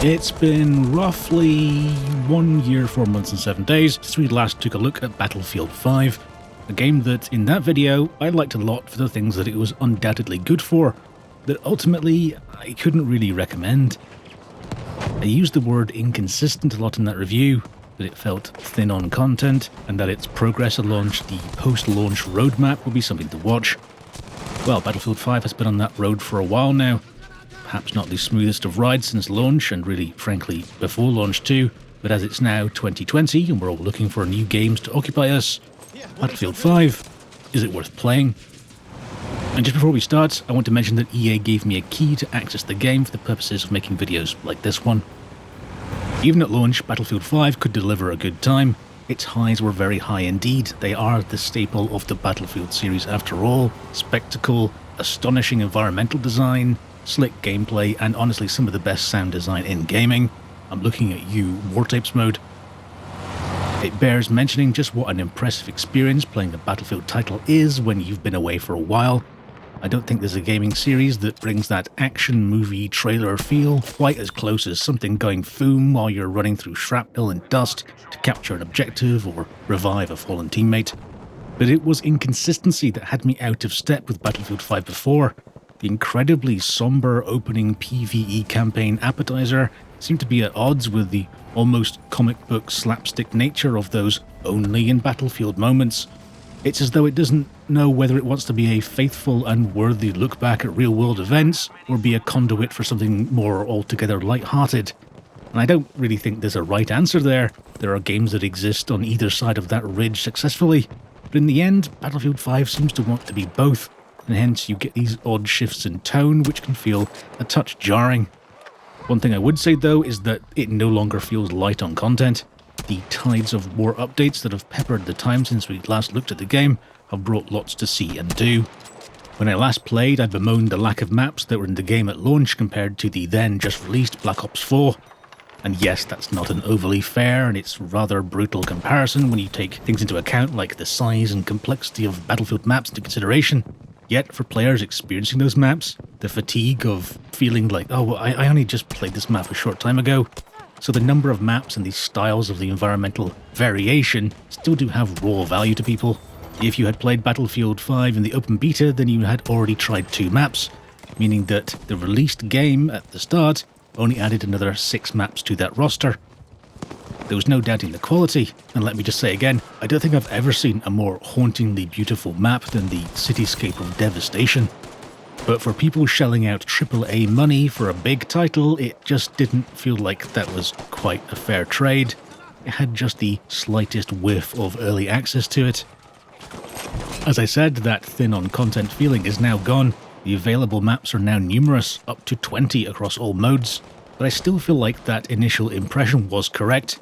It's been roughly 1 year, 4 months and 7 days since we last took a look at Battlefield 5, a game that in that video I liked a lot for the things that it was undoubtedly good for, that ultimately I couldn't really recommend. I used the word inconsistent a lot in that review, that it felt thin on content, and that its progress along the post-launch roadmap would be something to watch. Well, Battlefield 5 has been on that road for a while now. Perhaps not the smoothest of rides since launch, and really, frankly, before launch too, but as it's now 2020 and we're all looking for new games to occupy us, Battlefield 5, is it worth playing? And just before we start, I want to mention that EA gave me a key to access the game for the purposes of making videos like this one. Even at launch, Battlefield 5 could deliver a good time. Its highs were very high indeed. They are the staple of the Battlefield series after all. Spectacle, astonishing environmental design, slick gameplay, and honestly some of the best sound design in gaming. I'm looking at you, War Tapes mode. It bears mentioning just what an impressive experience playing a Battlefield title is when you've been away for a while. I don't think there's a gaming series that brings that action movie trailer feel quite as close as something going boom while you're running through shrapnel and dust to capture an objective or revive a fallen teammate. But it was inconsistency that had me out of step with Battlefield 5 before. The incredibly somber opening PvE campaign appetizer seemed to be at odds with the almost comic book slapstick nature of those only in Battlefield moments. It's as though it doesn't know whether it wants to be a faithful and worthy look back at real-world events or be a conduit for something more altogether light-hearted. And I don't really think there's a right answer there. There are games that exist on either side of that ridge successfully, but in the end, Battlefield 5 seems to want to be both, and hence you get these odd shifts in tone which can feel a touch jarring. One thing I would say though is that it no longer feels light on content. The tides of war updates that have peppered the time since we last looked at the game have brought lots to see and do. When I last played, I bemoaned the lack of maps that were in the game at launch compared to the then just released Black Ops 4. And yes, that's not an overly fair and it's rather brutal comparison when you take things into account like the size and complexity of Battlefield maps into consideration. Yet, for players experiencing those maps, the fatigue of feeling like, oh, well, I only just played this map a short time ago. So the number of maps and the styles of the environmental variation still do have raw value to people. If you had played Battlefield 5 in the open beta, then you had already tried 2 maps, meaning that the released game at the start only added another 6 maps to that roster. There was no doubting the quality, and let me just say again, I don't think I've ever seen a more hauntingly beautiful map than the Cityscape of Devastation. But for people shelling out AAA money for a big title, it just didn't feel like that was quite a fair trade. It had just the slightest whiff of early access to it. As I said, that thin on content feeling is now gone. The available maps are now numerous, up to 20 across all modes. But I still feel like that initial impression was correct.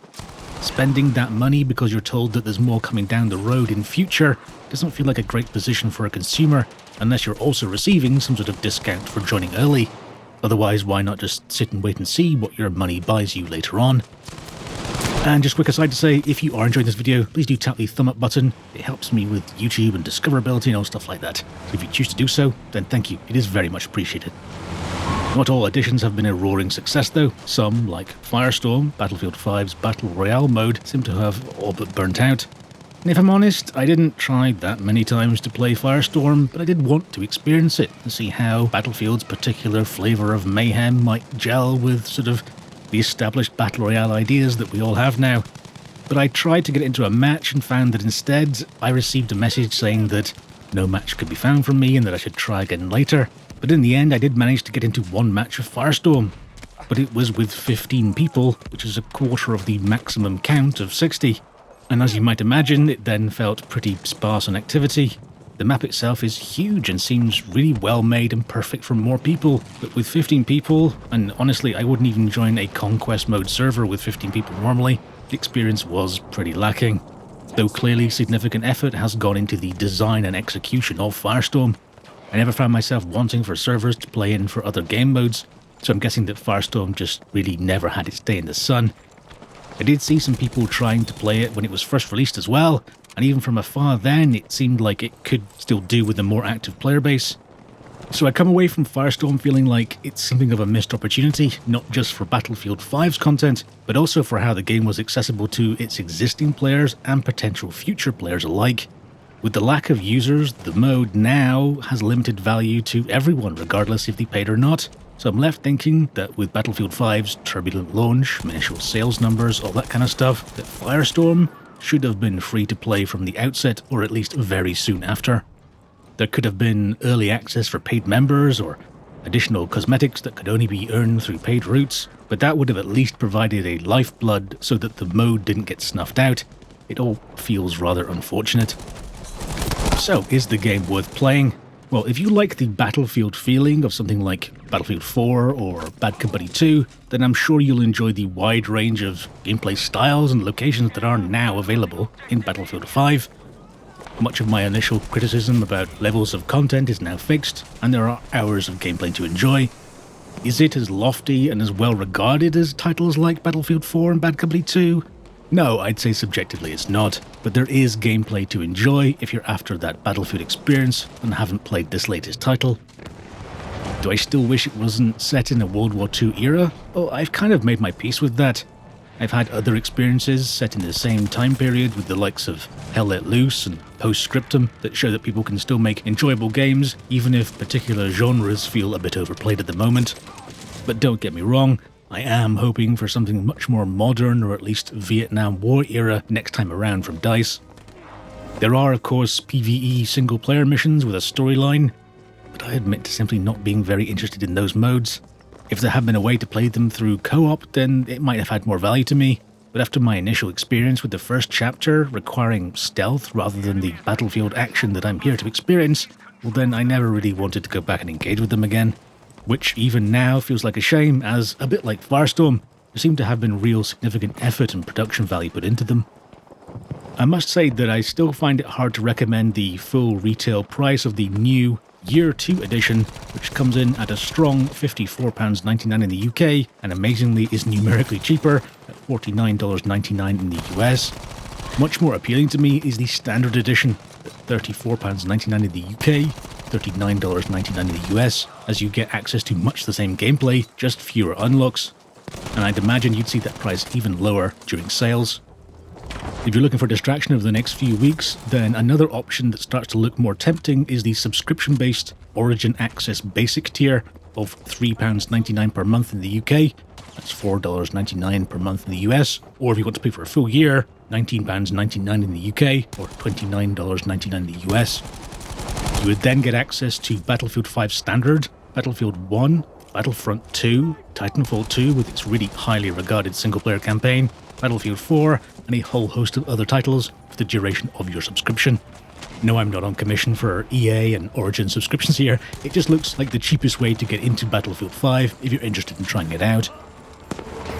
Spending that money because you're told that there's more coming down the road in future doesn't feel like a great position for a consumer unless you're also receiving some sort of discount for joining early. Otherwise, why not just sit and wait and see what your money buys you later on? And just quick aside to say, if you are enjoying this video, please do tap the thumb up button. It helps me with YouTube and discoverability and all stuff like that. So if you choose to do so, then thank you. It is very much appreciated. Not all additions have been a roaring success though. Some, like Firestorm, Battlefield 5's Battle Royale mode, seem to have all but burnt out. And if I'm honest, I didn't try that many times to play Firestorm, but I did want to experience it, to see how Battlefield's particular flavour of mayhem might gel with sort of the established Battle Royale ideas that we all have now. But I tried to get into a match and found that instead I received a message saying that no match could be found from me and that I should try again later. But in the end, I did manage to get into one match of Firestorm. But it was with 15 people, which is a quarter of the maximum count of 60. And as you might imagine, it then felt pretty sparse on activity. The map itself is huge and seems really well made and perfect for more people. But with 15 people, and honestly, I wouldn't even join a Conquest mode server with 15 people normally, the experience was pretty lacking. Though clearly significant effort has gone into the design and execution of Firestorm. I never found myself wanting for servers to play in for other game modes, so I'm guessing that Firestorm just really never had its day in the sun. I did see some people trying to play it when it was first released as well, and even from afar then it seemed like it could still do with a more active player base. So I come away from Firestorm feeling like it's something of a missed opportunity, not just for Battlefield 5's content, but also for how the game was accessible to its existing players and potential future players alike. With the lack of users, the mode now has limited value to everyone, regardless if they paid or not. So I'm left thinking that with Battlefield 5's turbulent launch, initial sales numbers, all that kind of stuff, that Firestorm should have been free to play from the outset, or at least very soon after. There could have been early access for paid members, or additional cosmetics that could only be earned through paid routes, but that would have at least provided a lifeblood so that the mode didn't get snuffed out. It all feels rather unfortunate. So, is the game worth playing? Well, if you like the Battlefield feeling of something like Battlefield 4 or Bad Company 2, then I'm sure you'll enjoy the wide range of gameplay styles and locations that are now available in Battlefield 5. Much of my initial criticism about levels of content is now fixed, and there are hours of gameplay to enjoy. Is it as lofty and as well regarded as titles like Battlefield 4 and Bad Company 2? No, I'd say subjectively it's not, but there is gameplay to enjoy if you're after that Battlefield experience and haven't played this latest title. Do I still wish it wasn't set in a World War II era? Well, I've kind of made my peace with that. I've had other experiences set in the same time period with the likes of Hell Let Loose and Postscriptum that show that people can still make enjoyable games, even if particular genres feel a bit overplayed at the moment. But don't get me wrong, I am hoping for something much more modern, or at least Vietnam War era, next time around from DICE. There are, of course, PvE single-player missions with a storyline, but I admit to simply not being very interested in those modes. If there had been a way to play them through co-op, then it might have had more value to me, but after my initial experience with the first chapter, requiring stealth rather than the Battlefield action that I'm here to experience, well then I never really wanted to go back and engage with them again. Which even now feels like a shame, as, a bit like Firestorm, there seemed to have been real significant effort and production value put into them. I must say that I still find it hard to recommend the full retail price of the new Year 2 edition, which comes in at a strong £54.99 in the UK, and amazingly is numerically cheaper at $49.99 in the US. Much more appealing to me is the standard edition at £34.99 in the UK, $39.99 in the US, as you get access to much the same gameplay, just fewer unlocks, and I'd imagine you'd see that price even lower during sales. If you're looking for distraction over the next few weeks, then another option that starts to look more tempting is the subscription-based Origin Access Basic tier of £3.99 per month in the UK, that's $4.99 per month in the US, or if you want to pay for a full year, £19.99 in the UK, or $29.99 in the US. You would then get access to Battlefield 5 Standard, Battlefield 1, Battlefront 2, Titanfall 2 with its really highly regarded single-player campaign, Battlefield 4, and a whole host of other titles for the duration of your subscription. No, I'm not on commission for EA and Origin subscriptions here, it just looks like the cheapest way to get into Battlefield 5 if you're interested in trying it out.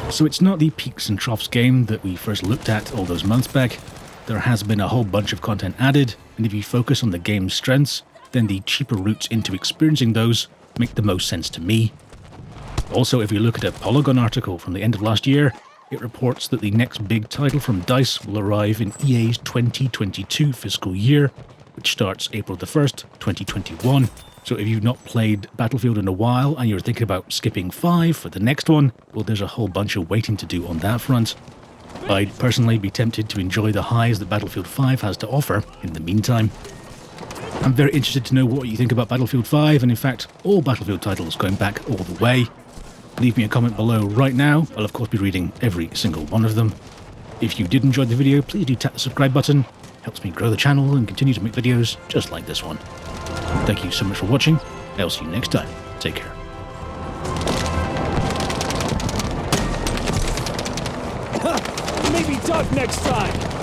So it's not the peaks and troughs game that we first looked at all those months back. There has been a whole bunch of content added, and if you focus on the game's strengths, then the cheaper routes into experiencing those make the most sense to me. Also, if you look at a Polygon article from the end of last year, it reports that the next big title from DICE will arrive in EA's 2022 fiscal year, which starts April the 1st, 2021. So if you've not played Battlefield in a while and you're thinking about skipping 5 for the next one, well, there's a whole bunch of waiting to do on that front. I'd personally be tempted to enjoy the highs that Battlefield 5 has to offer in the meantime. I'm very interested to know what you think about Battlefield 5, and in fact, all Battlefield titles going back all the way. Leave me a comment below right now. I'll of course be reading every single one of them. If you did enjoy the video, please do tap the subscribe button. It helps me grow the channel and continue to make videos just like this one. Thank you so much for watching. I'll see you next time. Take care. Maybe duck next time!